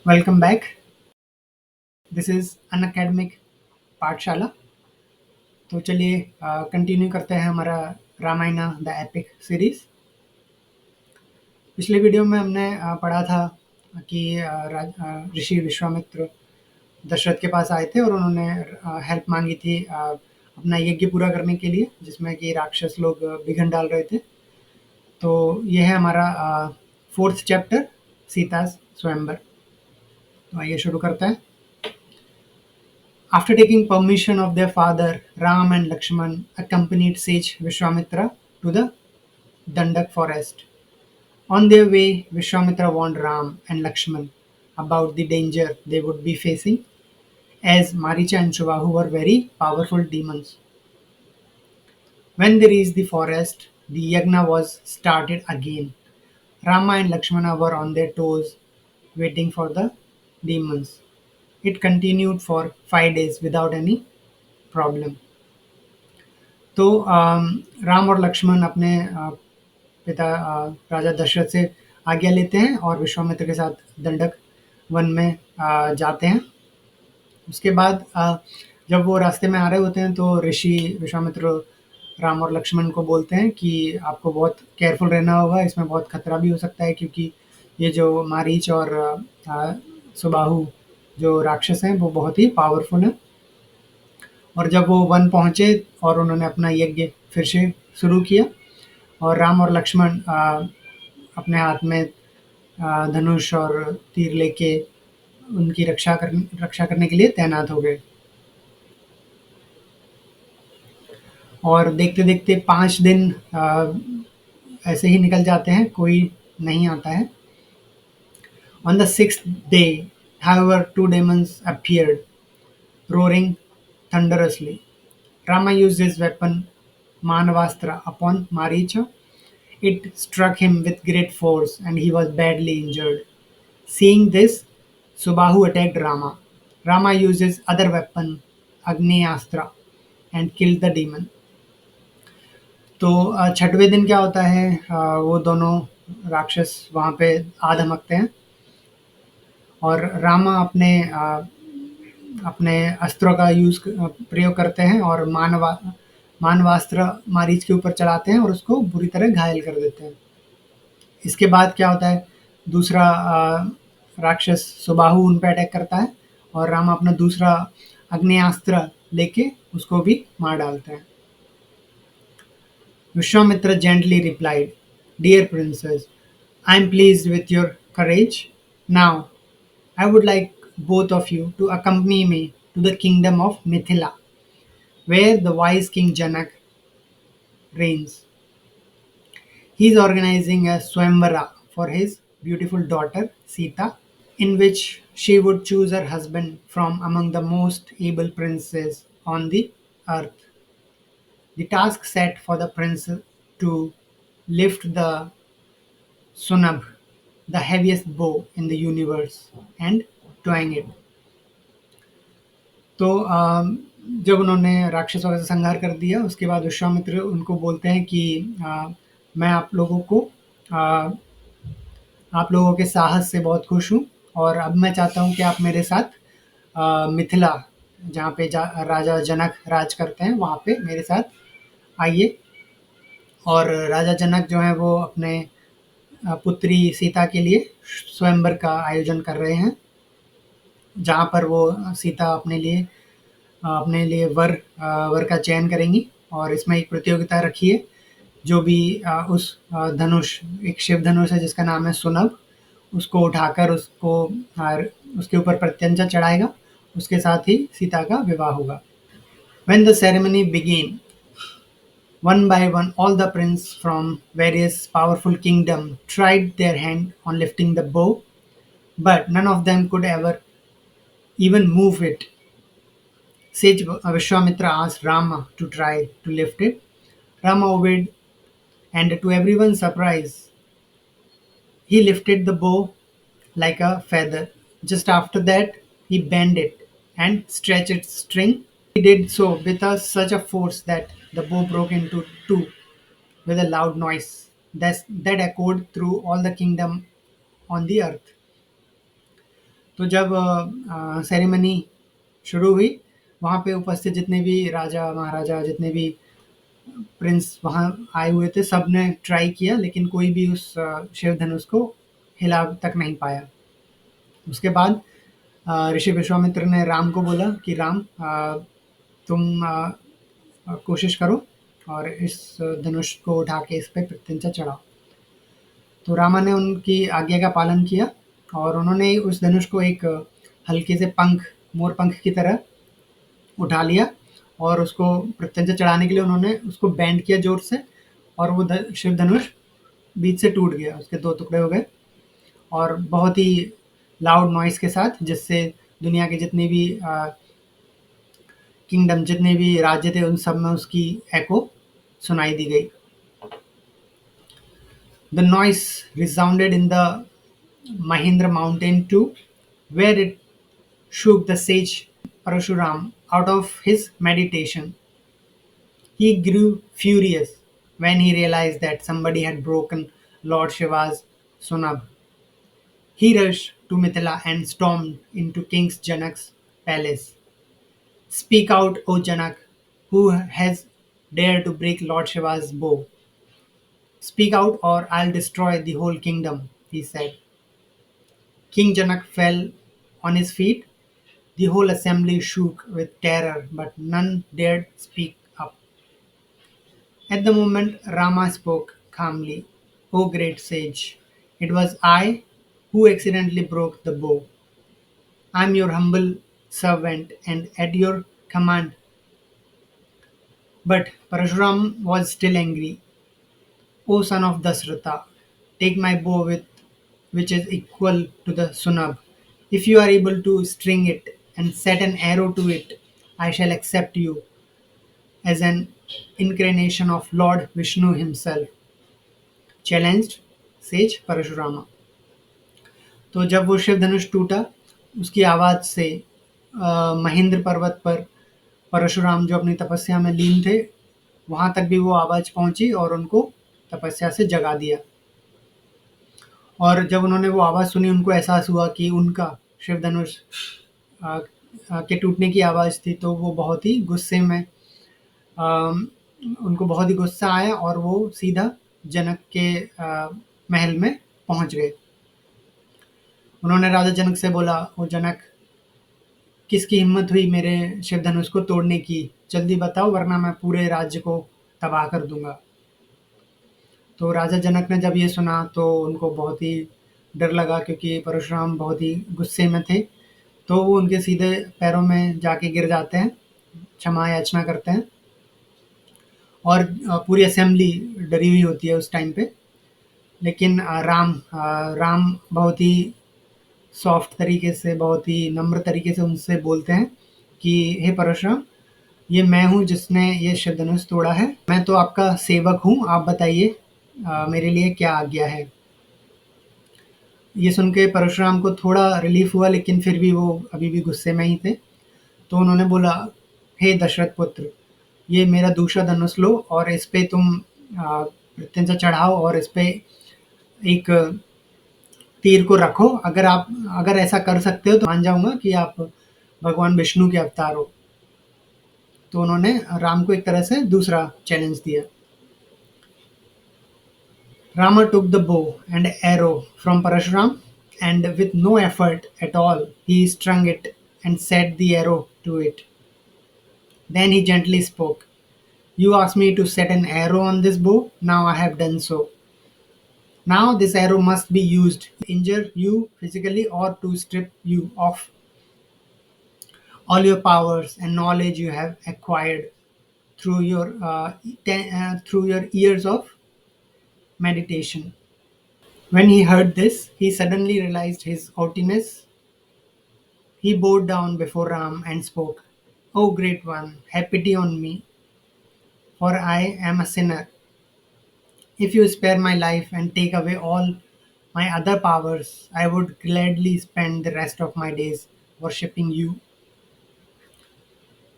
Welcome back. This is an academic Pathshala. तो चलिए continue करते हैं हमारा रामायण द एपिक सीरीज़। पिछले वीडियो में हमने पढ़ा था कि ऋषि विश्वामित्र दशरथ के पास आए थे और उन्होंने हेल्प मांगी थी अपना यज्ञ पूरा करने के लिए, जिसमें कि राक्षस लोग विघ्न डाल रहे थे। तो ये है हमारा फोर्थ चैप्टर, सीता स्वयंवर। तो आइए शुरू करते हैं। After taking permission of their father, Ram and Lakshman accompanied sage Vishwamitra to the Dandak forest. On their way, Vishwamitra warned Ram and Lakshman about the danger they would be facing, as Maricha and Subahu were very powerful demons. When they reached the forest, the yagna was started again. Rama and Lakshmana were on their toes, waiting for the demons. It continued for 5 days without any problem. तो राम और लक्ष्मण अपने पिता राजा दशरथ से आज्ञा लेते हैं और विश्वामित्र के साथ दंडक वन में जाते हैं। उसके बाद जब वो रास्ते में आ रहे होते हैं तो ऋषि विश्वामित्र राम और लक्ष्मण को बोलते हैं कि आपको बहुत केयरफुल रहना होगा, इसमें बहुत खतरा भी हो सकता है क्योंकि ये जो मारीच और सुबाहु जो राक्षस हैं वो बहुत ही पावरफुल हैं। और जब वो वन पहुँचे और उन्होंने अपना यज्ञ फिर से शुरू किया और राम और लक्ष्मण अपने हाथ में धनुष और तीर लेके उनकी रक्षा करने के लिए तैनात हो गए। और देखते-देखते 5 दिन ऐसे ही निकल जाते हैं, कोई नहीं आता है। On the 6th day, however, two demons appeared, roaring thunderously. Rama used his weapon Manavastra upon Maricha. It struck him with great force and he was badly injured. Seeing this, Subahu attacked Rama. Rama used his other weapon, Agni-astra, and killed the demon. तो छठवें दिन क्या होता है, वो दोनों राक्षस वहाँ पे आ धमकते हैं और रामा अपने अस्त्रों का प्रयोग करते हैं और मानवास्त्र मारीच के ऊपर चलाते हैं और उसको बुरी तरह घायल कर देते हैं। इसके बाद क्या होता है, दूसरा राक्षस सुबाहु उन पे अटैक करता है और राम अपना दूसरा अग्नेयास्त्र लेके उसको भी मार डालते हैं। Vishwamitra gently replied, "Dear princess, I am pleased with your courage. Now, I would like both of you to accompany me to the kingdom of Mithila, where the wise King Janak reigns. He is organizing a Swamvara for his beautiful daughter Sita, in which she would choose her husband from among the most able princes on the earth. The task set for the prince to lift the Sunabh, the heaviest bow in the universe, and twang it." तो जब उन्होंने राक्षसों का संहार कर दिया उसके बाद विश्वामित्र उनको बोलते हैं कि मैं आप लोगों के साहस से बहुत खुश हूँ और अब मैं चाहता हूँ कि आप मेरे साथ मिथिला, जहाँ पे राजा जनक राज करते हैं, वहाँ पे मेरे साथ आइए। और राजा जनक जो हैं वो अपने पुत्री सीता के लिए स्वयंवर का आयोजन कर रहे हैं, जहाँ पर वो सीता अपने लिए वर का चयन करेंगी और इसमें एक प्रतियोगिता रखी है। जो भी उस धनुष, एक शिव धनुष है जिसका नाम है सुनभ, उसको उठाकर उसके ऊपर प्रत्यंचा चढ़ाएगा, उसके साथ ही सीता का विवाह होगा। When the ceremony began, one by one all the princes from various powerful kingdoms tried their hand on lifting the bow, but none of them could ever even move it. Sage Vishwamitra asked Rama to try to lift it. Rama obeyed, and to everyone's surprise, he lifted the bow like a feather. Just after that, he bent it and stretched its string. He did so with such a force that the bow broke into two with a loud noise that echoed through all the kingdom on the earth. तो जब ceremony शुरू हुई, वहाँ पे उपस्थित जितने भी राजा महाराजा, जितने भी प्रिंस वहाँ आए हुए थे, सब ने ट्राई किया, लेकिन कोई भी उस शिव धनुष को हिला तक नहीं पाया। उसके बाद ऋषि विश्वामित्र ने राम को बोला कि राम, तुम कोशिश करो और इस धनुष को उठा के इस पे प्रत्यंचा चढ़ाओ। तो रामा ने उनकी आज्ञा का पालन किया और उन्होंने उस धनुष को एक हल्के से पंख, मोर पंख की तरह उठा लिया और उसको प्रत्यंचा चढ़ाने के लिए उन्होंने उसको बैंड किया जोर से, और वो शिव धनुष बीच से टूट गया, उसके दो टुकड़े हो गए, और बहुत ही लाउड नॉइस के साथ, जिससे दुनिया के जितने भी किंगडम, जितने भी राज्य थे, उन सब में उसकी एको सुनाई दी गई। The noise resounded in the Mahindra mountain too, where it shook the sage Parashuram out of his meditation. He grew furious when he realized that somebody had broken Lord Shiva's Sunabh. He rushed to Mithila and stormed into King Janak's palace. Speak out, O Janak, who has dared to break Lord Shiva's bow? Speak out, or I'll destroy the whole kingdom, he said. King Janak fell on his feet. The whole assembly shook with terror, but none dared speak up. At the moment, Rama spoke calmly. O great sage, it was I who accidentally broke the bow. I am your humble servant and at your command. But Parashuram was still angry. O son of Dasratha, take my bow with which is equal to the Sunab. If you are able to string it and set an arrow to it, I shall accept you as an incarnation of Lord Vishnu himself, challenged sage Parashurama. तो जब वो शिव धनुष टूटा, उसकी आवाज़ से महेंद्र पर्वत पर परशुराम जो अपनी तपस्या में लीन थे, वहाँ तक भी वो आवाज़ पहुँची और उनको तपस्या से जगा दिया। और जब उन्होंने वो आवाज़ सुनी, उनको एहसास हुआ कि उनका शिव धनुष के टूटने की आवाज़ थी, तो वो बहुत ही गुस्से में, उनको बहुत ही गुस्सा आया और वो सीधा जनक के महल में पहुंच गए। उन्होंने राजा जनक से बोला, वो जनक, किसकी हिम्मत हुई मेरे शिव धनुष को तोड़ने की? जल्दी बताओ, वरना मैं पूरे राज्य को तबाह कर दूंगा। तो राजा जनक ने जब ये सुना तो उनको बहुत ही डर लगा, क्योंकि परशुराम बहुत ही गुस्से में थे। तो वो उनके सीधे पैरों में जाके गिर जाते हैं, क्षमा याचना करते हैं, और पूरी असेंबली डरी हुई होती है उस टाइम पे। लेकिन राम बहुत ही सॉफ्ट तरीके से, बहुत ही नम्र तरीके से उनसे बोलते हैं कि हे परशुराम, ये मैं हूँ जिसने ये शिव धनुष तोड़ा है। मैं तो आपका सेवक हूँ, आप बताइए मेरे लिए क्या आज्ञा है। ये सुन के परशुराम को थोड़ा रिलीफ हुआ, लेकिन फिर भी वो अभी भी गुस्से में ही थे। तो उन्होंने बोला, हे दशरथ पुत्र, ये मेरा दूसरा धनुष लो और इस पे तुम प्रत्यंचा चढ़ाओ और इस पे एक तीर को रखो। अगर ऐसा कर सकते हो तो मान जाऊंगा कि आप भगवान विष्णु के अवतार हो। तो उन्होंने राम को एक तरह से दूसरा चैलेंज दिया। Rama took the bow and arrow from Parashuram, and with no effort at all, he strung it and set the arrow to it. Then he gently spoke, You asked me to set an arrow on this bow, now I have done so. Now this arrow must be used to injure you physically or to strip you of all your powers and knowledge you have acquired through your years of meditation. When he heard this, he suddenly realized his haughtiness. He bowed down before Ram and spoke, O great one, have pity on me, for I am a sinner. If you spare my life and take away all my other powers, I would gladly spend the rest of my days worshipping you.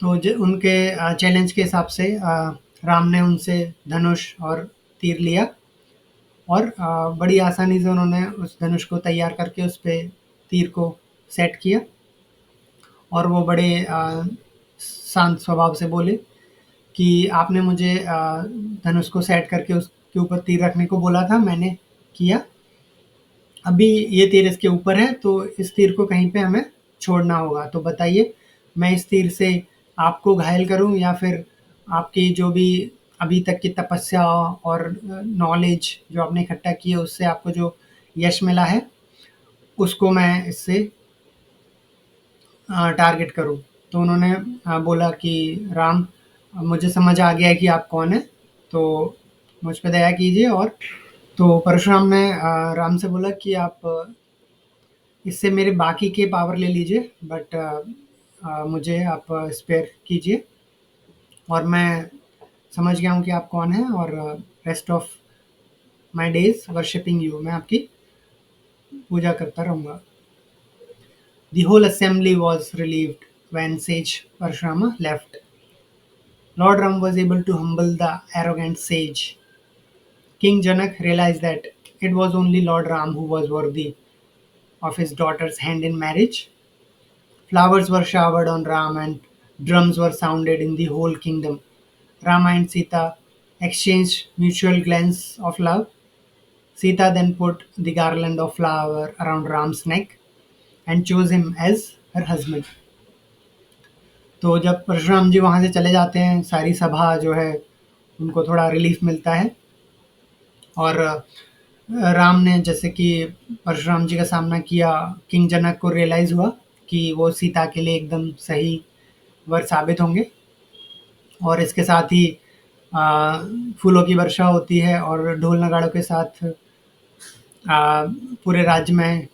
तो उनके challenge के हिसाब से राम ने उनसे धनुष और तीर लिया, और बड़ी आसानी से उन्होंने उस धनुष को तैयार करके उस पे तीर को सेट किया और वो बड़े शांत स्वभाव से बोले कि आपने मुझे धनुष को सेट करके उसके ऊपर तीर रखने को बोला था, मैंने किया। अभी ये तीर इसके ऊपर है, तो इस तीर को कहीं पे हमें छोड़ना होगा। तो बताइए, मैं इस तीर से आपको घायल करूँ या फिर आपकी जो भी अभी तक की तपस्या और नॉलेज जो आपने इकट्ठा की है, उससे आपको जो यश मिला है, उसको मैं इससे टारगेट करूँ। तो उन्होंने बोला कि राम, मुझे समझ आ गया है कि आप कौन हैं, तो मुझ पे दया कीजिए। और तो परशुराम ने राम से बोला कि आप इससे मेरे बाकी के पावर ले लीजिए, बट मुझे आप स्पेयर कीजिए, और मैं समझ गया हूँ कि आप कौन हैं, और rest of my days worshipping you, मैं आपकी पूजा करता रहूँगा। The whole assembly was relieved when sage Parashurama left. Lord Ram was able to humble the arrogant sage. King Janak realized that it was only Lord Ram who was worthy of his daughter's hand in marriage. Flowers were showered on Ram and drums were sounded in the whole kingdom. Rama and Sita exchanged mutual glances of love. Sita then put the garland of flower around Ram's neck and chose him as her husband. तो जब परशुराम जी वहाँ से चले जाते हैं, सारी सभा जो है उनको थोड़ा रिलीफ मिलता है, और राम ने जैसे कि परशुराम जी का सामना किया, किंग जनक को रियलाइज़ हुआ कि वो सीता के लिए एकदम सही वर साबित होंगे। और इसके साथ ही फूलों की वर्षा होती है और ढोल नगाड़ों के साथ पूरे राज्य में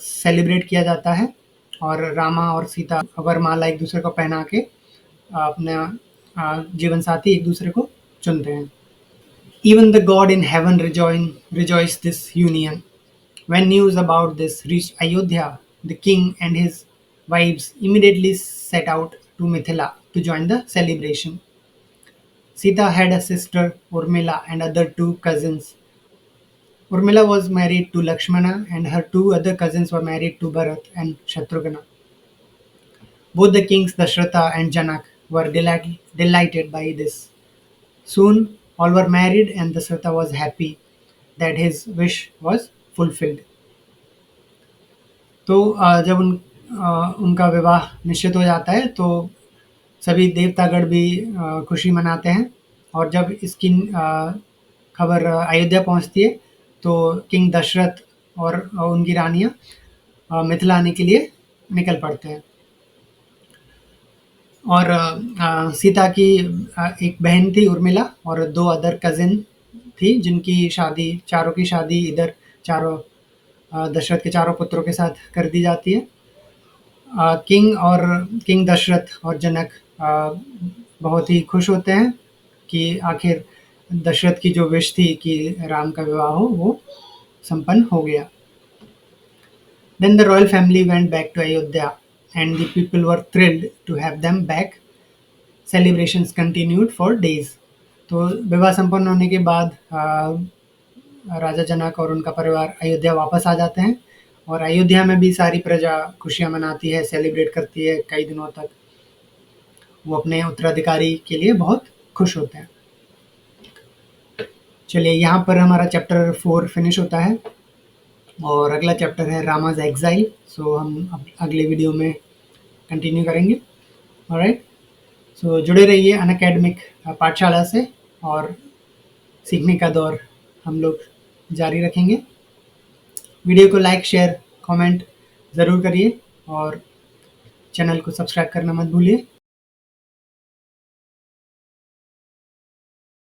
सेलिब्रेट किया जाता है, और रामा और सीता वरमाला एक दूसरे को पहना के अपना जीवन साथी एक दूसरे को चुनते हैं। Even the god in heaven rejoiced this union. When news about this reached Ayodhya, the king and his wives immediately set out to Mithila to join the celebration. Sita had a sister Urmila and other two cousins. Urmila was married to Lakshmana and her two other cousins were married to Bharat and Shatrughna. Both the kings Dashratha and Janak were delighted by this. Soon all were married and Dasratha was happy that his wish was fulfilled. तो जब उनका विवाह निश्चित हो जाता है, तो सभी देवतागण भी खुशी मनाते हैं, और जब इसकी खबर अयोध्या पहुंचती है, तो किंग दशरथ और उनकी रानियां मिथिला आने के लिए निकल पड़ते हैं। और सीता की एक बहन थी उर्मिला और दो अदर कज़िन थी, जिनकी शादी, चारों की शादी इधर चारों दशरथ के चारों पुत्रों के साथ कर दी जाती है। किंग दशरथ और जनक बहुत ही खुश होते हैं कि आखिर दशरथ की जो विश थी कि राम का विवाह हो, वो संपन्न हो गया। Then the royal family went back to Ayodhya and the people were thrilled to have them back. Celebrations continued for days. तो विवाह संपन्न होने के बाद राजा जनक और उनका परिवार अयोध्या वापस आ जाते हैं, और अयोध्या में भी सारी प्रजा खुशियां मनाती है, सेलिब्रेट करती है कई दिनों तक। वो अपने उत्तराधिकारी के लिए बहुत खुश होते हैं। चलिए, यहाँ पर हमारा चैप्टर 4 फिनिश होता है, और अगला चैप्टर है रामाज एग्जाइल। सो हम अगले वीडियो में कंटिन्यू करेंगे। ऑलराइट, सो जुड़े रहिए अनअकैडमिक पाठशाला से, और सीखने का दौर हम लोग जारी रखेंगे। वीडियो को लाइक, शेयर, कमेंट ज़रूर करिए, और चैनल को सब्सक्राइब करना मत भूलिए।